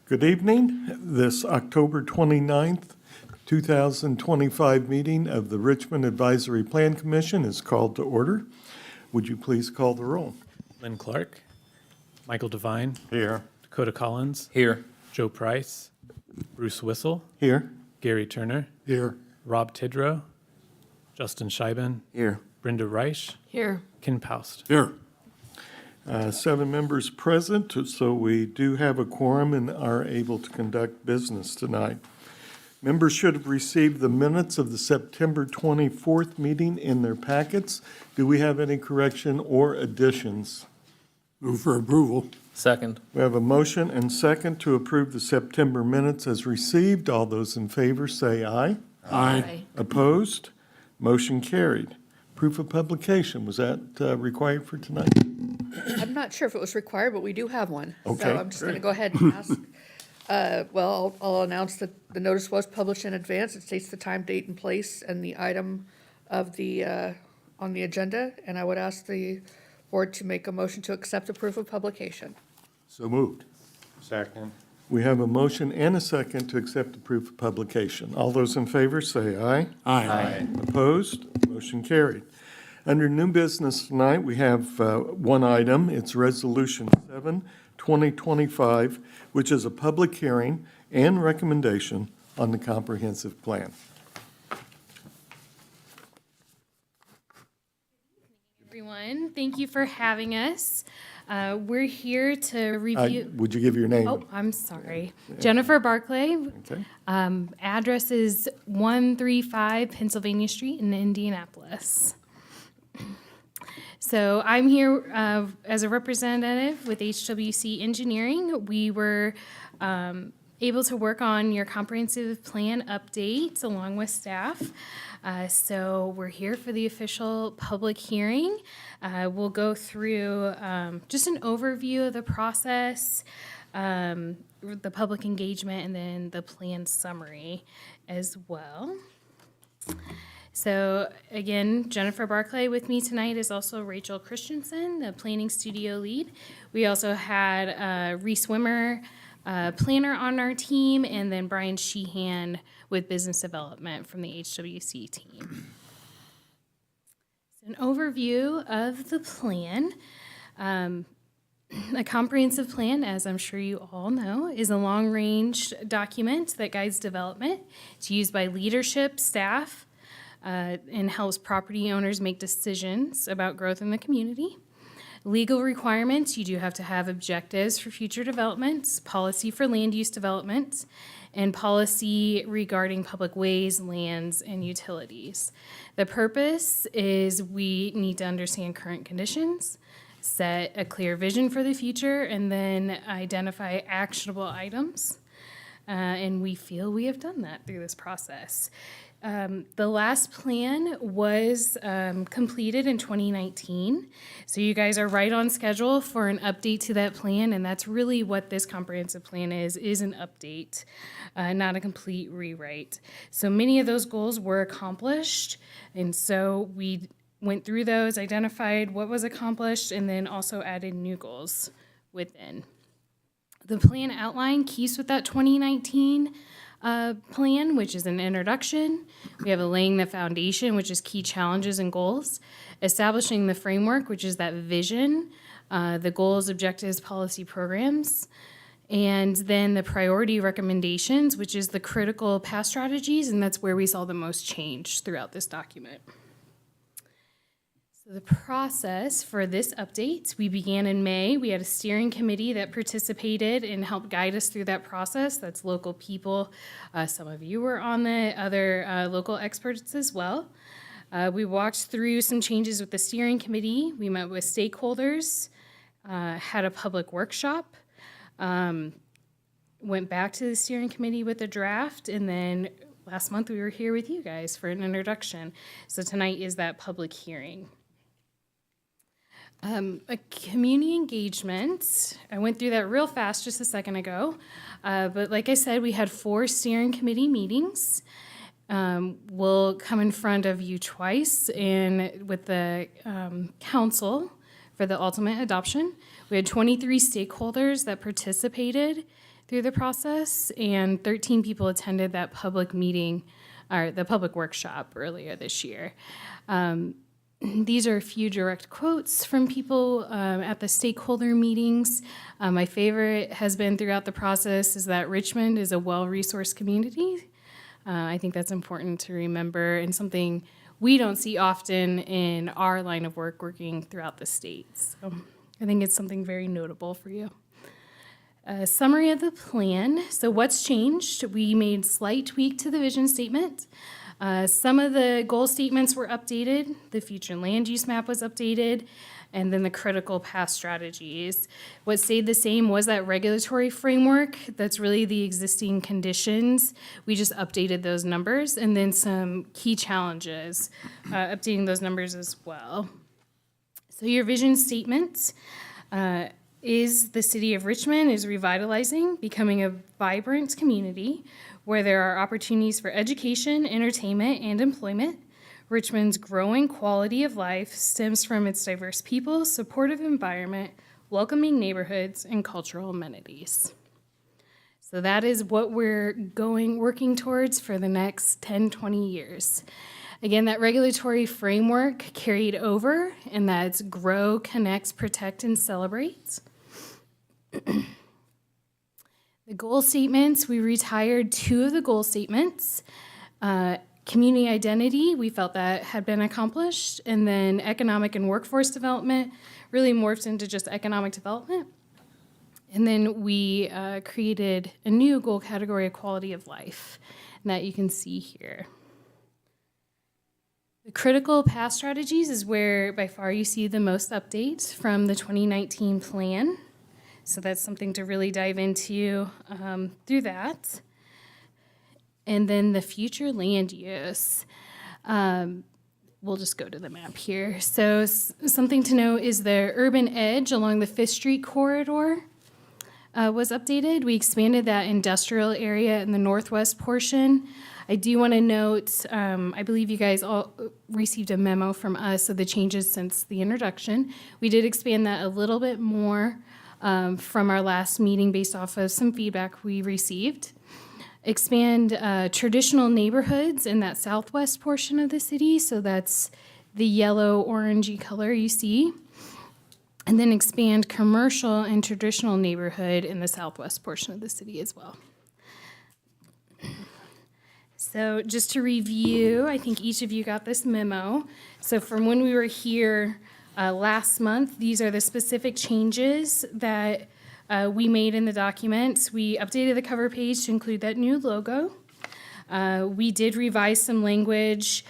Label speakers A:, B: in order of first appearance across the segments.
A: Good evening. This October 29th, 2025 meeting of the Richmond Advisory Plan Commission is called to order. Would you please call the roll?
B: Lynn Clark, Michael Devine,
A: Here.
B: Dakota Collins,
C: Here.
B: Joe Price, Bruce Whistle,
A: Here.
B: Gary Turner,
A: Here.
B: Rob Tidrow, Justin Scheiben,
C: Here.
B: Brenda Reich,
D: Here.
B: Ken Paust.
A: Here. 7 members present, so we do have a quorum and are able to conduct business tonight. Members should have received the minutes of the September 24th meeting in their packets. Do we have any correction or additions?
E: Move for approval.
C: Second.
A: We have a motion and second to approve the September minutes as received. All those in favor say aye.
E: Aye.
A: Opposed? Motion carried. Proof of publication, was that required for tonight?
D: I'm not sure if it was required, but we do have one.
A: Okay,
D: So I'm just going to go ahead and ask. I'll announce that the notice was published in advance. It states the time, date, and place and the item of the, on the agenda. And I would ask the board to make a motion to accept the proof of publication.
A: So moved.
E: Second.
A: We have a motion and a second to accept the proof of publication. All those in favor say aye.
E: Aye.
A: Opposed? Motion carried. Under new business tonight, we have one item. It's Resolution 7, 2025, which is a public hearing and recommendation on the comprehensive plan.
F: Everyone, thank you for having us. We're here to review.
A: Would you give your name?
F: Oh, I'm sorry. Jennifer Barclay.
A: Okay.
F: Address is 135 Pennsylvania Street in Indianapolis. So I'm here as a representative with HWC Engineering. We were able to work on your comprehensive plan update along with staff. So we're here for the official public hearing. We'll go through just an overview of the process, the public engagement, and then the plan summary as well. So again, Jennifer Barclay with me tonight is also Rachel Christensen, the planning studio lead. We also had Reese Wimmer, planner on our team, and then Brian Sheehan with business development from the HWC team. So an overview of the plan. A comprehensive plan, as I'm sure you all know, is a long-range document that guides development. It's used by leadership, staff, and helps property owners make decisions about growth in the community. Legal requirements, you do have to have objectives for future developments, policy for land use development, and policy regarding public ways, lands, and utilities. The purpose is we need to understand current conditions, set a clear vision for the future, and then identify actionable items. And we feel we have done that through this process. The last plan was completed in 2019. So you guys are right on schedule for an update to that plan, and that's really what this comprehensive plan is an update, not a complete rewrite. So many of those goals were accomplished, and so we went through those, identified what was accomplished, and then also added new goals within. The plan outline keeps with that 2019 plan, which is an introduction. We have a laying the foundation, which is key challenges and goals. Establishing the framework, which is that vision, the goals, objectives, policy, programs. And then the priority recommendations, which is the critical path strategies, and that's where we saw the most change throughout this document. So the process for this update, we began in May. We had a steering committee that participated and helped guide us through that process. That's local people. Some of you were on the other local experts as well. We walked through some changes with the steering committee. We met with stakeholders, had a public workshop, went back to the steering committee with a draft, and then last month we were here with you guys for an introduction. So tonight is that public hearing. A community engagement, I went through that real fast just a second ago, but like I said, we had 4 steering committee meetings. We'll come in front of you twice and with the council for the ultimate adoption. We had 23 stakeholders that participated through the process, and 13 people attended that public meeting, or the public workshop earlier this year. These are a few direct quotes from people at the stakeholder meetings. My favorite has been throughout the process is that Richmond is a well-resourced community. I think that's important to remember and something we don't see often in our line of work working throughout the state. So I think it's something very notable for you. A summary of the plan. So what's changed? We made slight tweak to the vision statement. Some of the goal statements were updated. The future land use map was updated, and then the critical path strategies. What stayed the same was that regulatory framework. That's really the existing conditions. We just updated those numbers, and then some key challenges, updating those numbers as well. So your vision statement is the city of Richmond is revitalizing, becoming a vibrant community where there are opportunities for education, entertainment, and employment. Richmond's growing quality of life stems from its diverse people, supportive environment, welcoming neighborhoods, and cultural amenities. So that is what we're working towards for the next 10, 20 years. Again, that regulatory framework carried over, and that's grow, connect, protect, and celebrate. The goal statements, we retired 2 of the goal statements. Community identity, we felt that had been accomplished. And then economic and workforce development really morphed into just economic development. And then we created a new goal category of quality of life, and that you can see here. The critical path strategies is where by far you see the most updates from the 2019 plan. So that's something to really dive into through that. And then the future land use. We'll just go to the map here. So something to know is the urban edge along the 5th Street corridor was updated. We expanded that industrial area in the northwest portion. I do want to note, I believe you guys all received a memo from us of the changes since the introduction. We did expand that a little bit more from our last meeting based off of some feedback we received. Expand traditional neighborhoods in that southwest portion of the city, so that's the yellow orangey color you see. And then expand commercial and traditional neighborhood in the southwest portion of the city as well. So just to review, I think each of you got this memo. So from when we were here last month, these are the specific changes that we made in the documents. We updated the cover page to include that new logo. We did revise some language,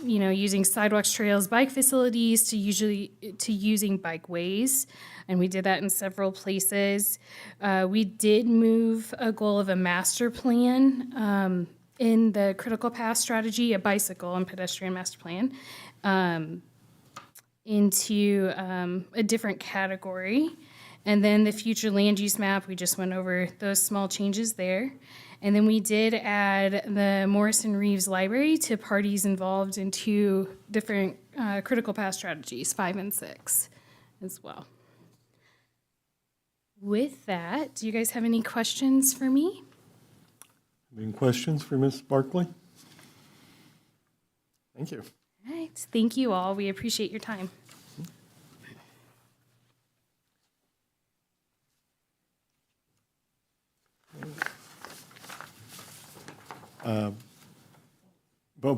F: using sidewalks, trails, bike facilities to using bikeways, and we did that in several places. We did move a goal of a master plan in the critical path strategy, a bicycle and pedestrian master plan, into a different category. And then the future land use map, we just went over those small changes there. And then we did add the Morrison Reeves Library to parties involved in 2 different critical path strategies, 5 and 6 as well. With that, do you guys have any questions for me?
A: Any questions for Ms. Barkley? Thank you.
F: All right, thank you all. We appreciate your time.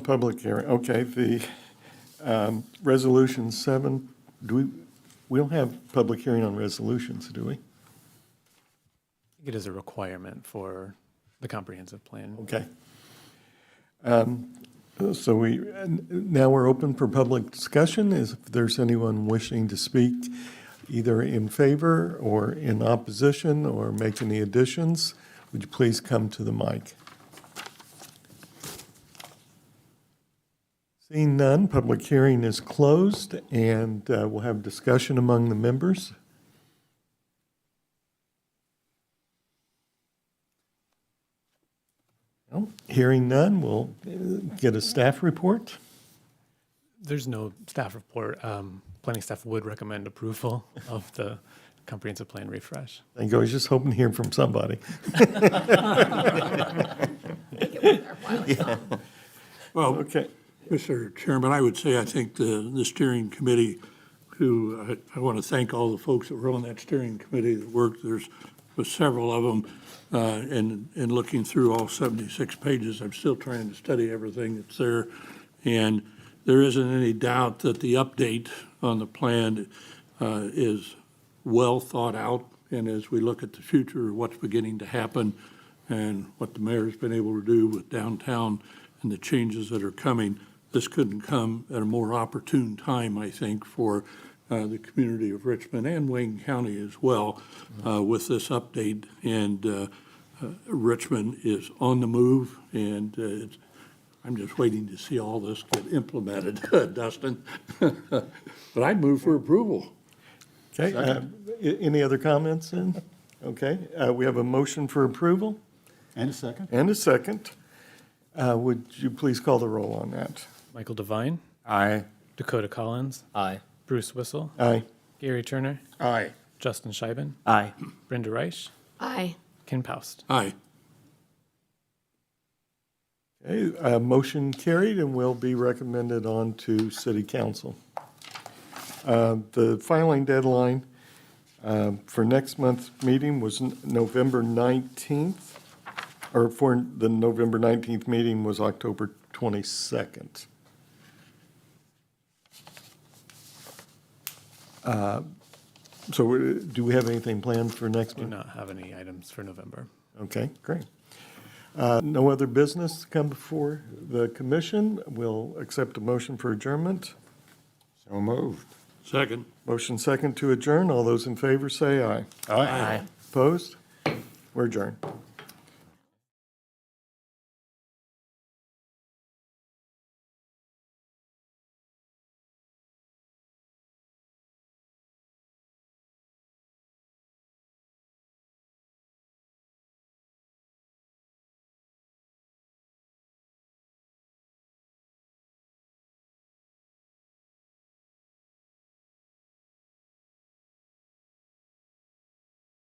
A: Public hearing, okay, the resolution 7, we don't have public hearing on resolutions, do we?
B: I think it is a requirement for the comprehensive plan.
A: Okay. So now we're open for public discussion. If there's anyone wishing to speak either in favor or in opposition or make any additions, would you please come to the mic? Seeing none, public hearing is closed, and we'll have discussion among the members. Well, hearing none, we'll get a staff report.
B: There's no staff report. planning staff would recommend approval of the comprehensive plan refresh.
A: Thank you. I was just hoping to hear from somebody.
E: Well,
A: Okay.
E: Mr. Chairman, I would say I think the steering committee, who, I want to thank all the folks that were on that steering committee that worked. Was several of them, and looking through all 76 pages, I'm still trying to study everything that's there. And there isn't any doubt that the update on the plan is well thought out. And as we look at the future, what's beginning to happen and what the mayor's been able to do with downtown and the changes that are coming, this couldn't come at a more opportune time, I think, for the community of Richmond and Wayne County as well, with this update. And Richmond is on the move, and I'm just waiting to see all this get implemented, Dustin. But I'd move for approval.
A: Okay, any other comments then? Okay, we have a motion for approval
C: And a second?
A: and a second. Would you please call the roll on that?
B: Michael Devine,
C: Aye.
B: Dakota Collins,
G: Aye.
B: Bruce Whistle,
A: Aye.
B: Gary Turner,
E: Aye.
B: Justin Scheiben,
G: Aye.
B: Brenda Reich,
D: Aye.
B: Ken Paust.
E: Aye.
A: Okay, motion carried and will be recommended on to city council. The filing deadline for next month's meeting was November 19th, or for the November 19th meeting was October 22nd. So do we have anything planned for next
B: Do
A: month?
B: not have any items for November.
A: Okay, great. No other business to come before the commission. We'll accept a motion for adjournment.
C: So moved.
E: Second.
A: Motion second to adjourn. All those in favor say aye.
G: Aye.
A: Opposed? We're adjourned.